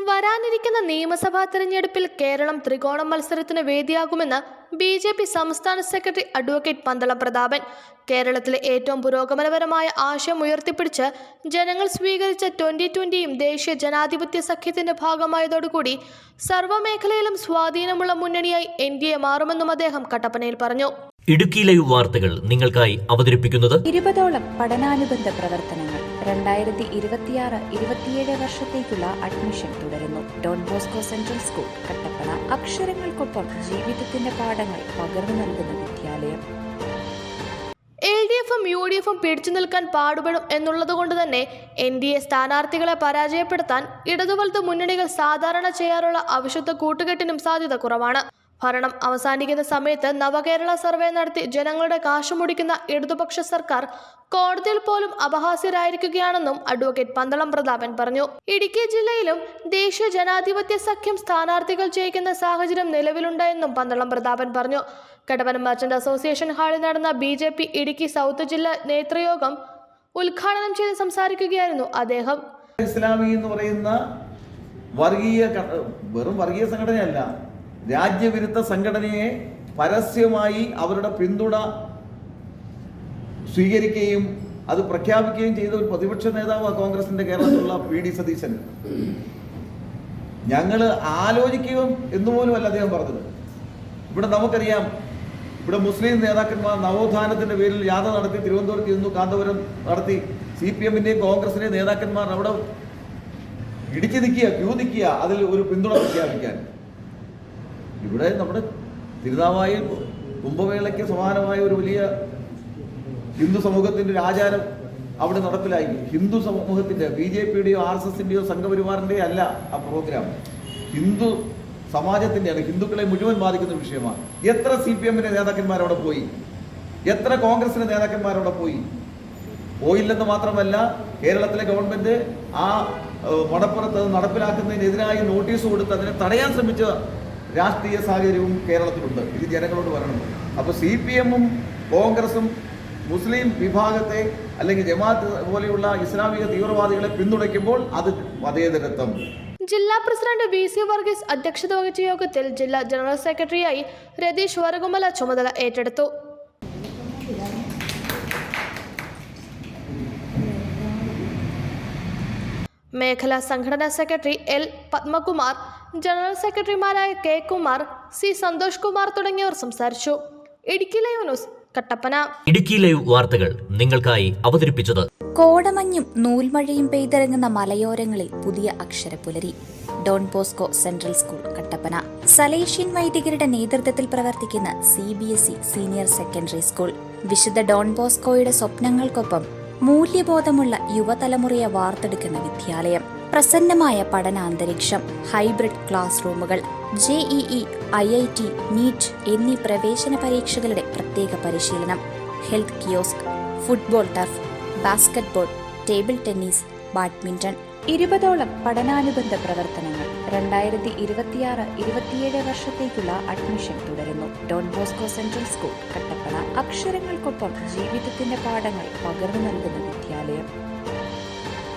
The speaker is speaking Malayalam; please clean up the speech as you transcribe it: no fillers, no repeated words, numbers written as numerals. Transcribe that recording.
വരാനിരിക്കുന്ന നിയമസഭാ തെരഞ്ഞെടുപ്പിൽ കേരളം ത്രികോണ മത്സരത്തിന് വേദിയാകുമെന്ന് BJP സംസ്ഥാന സെക്രട്ടറി അഡ്വക്കേറ്റ് പന്തളം പ്രതാപൻ. കേരളത്തിലെ ഏറ്റവും പുരോഗമനപരമായ ആശയം ഉയർത്തിപ്പിടിച്ച് ജനങ്ങൾ സ്വീകരിച്ച 2020യും ദേശീയ ജനാധിപത്യ സഖ്യത്തിന്റെ ഭാഗമായതോടുകൂടി സർവ്വമേഖലയിലും സ്വാധീനമുള്ള മുന്നണിയായി NDA മാറുമെന്നും അദ്ദേഹം കട്ടപ്പനയിൽ പറഞ്ഞു. ഇടുക്കി ലൈവ് വാർത്തകൾ നിങ്ങൾക്കായി അവതരിപ്പിക്കുന്നത് 20ഓളം പഠനാനുബന്ധ പ്രവർത്തനങ്ങൾ 2026-27 വർഷത്തേക്കുള്ള അഡ്മിഷൻ തുടരുന്നു. Don Bosco central school Kattappana. അക്ഷരങ്ങൾക്കൊപ്പം ജീവിതത്തിന്റെ പാഠങ്ങൾ പകർന്നു നൽകുന്ന വിദ്യാലയം. LDFും UDFും പിടിച്ചു നിൽക്കാൻ പാടുപെടും എന്നുള്ളതുകൊണ്ട് തന്നെ NDA സ്ഥാനാർത്ഥികളെ പരാജയപ്പെടുത്താൻ ഇടതുവലത് മുന്നണികൾ സാധാരണ ചെയ്യാറുള്ള അവിശുദ്ധ കൂട്ടുകെട്ടിനും സാധ്യത കുറവാണ്. ഭരണം അവസാനിക്കുന്ന സമയത്ത് നവകേരള സർവേ നടത്തി ജനങ്ങളുടെ കാശ് മുടിക്കുന്ന ഇടതുപക്ഷ സർക്കാർ കോടതിയിൽ പോലും അപഹാസ്യരായിരിക്കുകയാണെന്നും അഡ്വക്കേറ്റ് പന്തളം പ്രതാപൻ പറഞ്ഞു. ഇടുക്കി ജില്ലയിലും ദേശീയ ജനാധിപത്യ സഖ്യം സ്ഥാനാർത്ഥികൾ ജയിക്കുന്ന സാഹചര്യം നിലവിലുണ്ടെന്നും പന്തളം പ്രതാപൻ പറഞ്ഞു. കട്ടപ്പന മർച്ചന്റ് അസോസിയേഷൻ ഹാളിൽ നടന്ന BJP ഇടുക്കി സൗത്ത് ജില്ലാ നേതൃയോഗം ഉദ്ഘാടനം ചെയ്ത് സംസാരിക്കുകയായിരുന്നു അദ്ദേഹം. ഇസ്ലാമി എന്ന് പറയുന്ന വെറും വർഗീയ സംഘടനയല്ല, രാജ്യവിരുദ്ധ സംഘടനയെ പരസ്യമായി അവരുടെ പിന്തുണ സ്വീകരിക്കുകയും അത് പ്രഖ്യാപിക്കുകയും ചെയ്ത ഒരു പ്രതിപക്ഷ നേതാവ് കോൺഗ്രസിന്റെ കേരളത്തിലുള്ള PD സതീശൻ. ഞങ്ങൾ ആലോചിക്കുകയും എന്നുപോലുമല്ല അദ്ദേഹം പറഞ്ഞത്. ഇവിടെ നമുക്കറിയാം, ഇവിടെ മുസ്ലിം നേതാക്കന്മാർ നവോത്ഥാനത്തിന്റെ പേരിൽ യാത്ര നടത്തി തിരുവനന്തപുരത്ത് ഇരുന്നു, കാന്തപുരം നടത്തി. CPMന്റെയും കോൺഗ്രസിന്റെയും നേതാക്കന്മാർ അവിടെ ഇടിച്ചു നിൽക്കുക, ക്യൂ നിൽക്കുക, അതിൽ ഒരു പിന്തുണ പ്രഖ്യാപിക്കാൻ. ഇവിടെ നമ്മുടെ തിരുനാവായിൽ കുംഭമേളയ്ക്ക് സമാനമായ ഒരു വലിയ ഹിന്ദു സമൂഹത്തിന്റെ ഒരു ആചാരം അവിടെ നടപ്പിലായി. ഹിന്ദു സമൂഹത്തിന്റെ BJPയുടെയോ RSSന്റെയോ സംഘപരിവാറിന്റെയോ അല്ല ആ പ്രോഗ്രാം, ഹിന്ദു സമാജത്തിന്റെയാണ്, ഹിന്ദുക്കളെ മുഴുവൻ ബാധിക്കുന്ന വിഷയമാണ്. എത്ര CPMന്റെ നേതാക്കന്മാർ അവിടെ പോയി, എത്ര കോൺഗ്രസിന്റെ നേതാക്കന്മാർ അവിടെ പോയില്ലെന്ന് മാത്രമല്ല, കേരളത്തിലെ ഗവൺമെന്റ് ആ മണപ്പുറത്ത് നടപ്പിലാക്കുന്നതിനെതിരായി നോട്ടീസ് കൊടുത്ത് അതിനെ തടയാൻ ശ്രമിച്ച രാഷ്ട്രീയ സാഹചര്യവും കേരളത്തിലുണ്ട്. ഇത് ജനങ്ങളോട് പറയണം. അപ്പോൾ CPMും കോൺഗ്രസും മുസ്ലിം വിഭാഗത്തെ അല്ലെങ്കിൽ ജമാഅത്ത് പോലെയുള്ള ഇസ്ലാമിക തീവ്രവാദികളെ പിന്തുണയ്ക്കുമ്പോൾ അത് മതേതരത്വം. ജില്ലാ പ്രസിഡന്റ് VC വർഗീസ് അധ്യക്ഷത വഹിച്ച യോഗത്തിൽ ജില്ലാ ജനറൽ സെക്രട്ടറിയായി രതീഷ് വരകുമല ചുമതല ഏറ്റെടുത്തു. മേഖലാ സംഘടനാ സെക്രട്ടറി L പത്മകുമാർ, ജനറൽ സെക്രട്ടറിമാരായ K കുമാർ, C സന്തോഷ് കുമാർ തുടങ്ങിയവർ സംസാരിച്ചു. Idukki live news Kattappana. Idukki live വാർത്തകൾ നിങ്ങൾക്കായി അവതരിപ്പിച്ചത് കോടമഞ്ഞും നൂൽമഴയും പെയ്തിറങ്ങുന്ന മലയോരങ്ങളിൽ പുതിയ അക്ഷരപ്പുലരി. Don Bosco central school Kattappana. Salesian വൈദികരുടെ നേതൃത്വത്തിൽ പ്രവർത്തിക്കുന്ന CBSE സീനിയർ സെക്കൻഡറി സ്കൂൾ. വിശുദ്ധ ഡോൺ ബോസ്കോയുടെ സ്വപ്നങ്ങൾക്കൊപ്പം മൂല്യബോധമുള്ള യുവതലമുറയെ വാർത്തെടുക്കുന്ന വിദ്യാലയം. പ്രസന്നമായ പഠനാന്തരീക്ഷം, ഹൈബ്രിഡ് ക്ലാസ് റൂമുകൾ, JEE, IIT, NEET എന്നീ പ്രവേശന പരീക്ഷകളുടെ പ്രത്യേക പരിശീലനം, health kiosk, football turf, basketball, table tennis, badminton. 20ഓളം പഠനാനുബന്ധ പ്രവർത്തനങ്ങൾ 2026-27 വർഷത്തേക്കുള്ള അഡ്മിഷൻ തുടരുന്നു. Don Bosco central school Kattappana. അക്ഷരങ്ങൾക്കൊപ്പം ജീവിതത്തിന്റെ പാഠങ്ങൾ പകർന്നു നൽകുന്ന വിദ്യാലയം.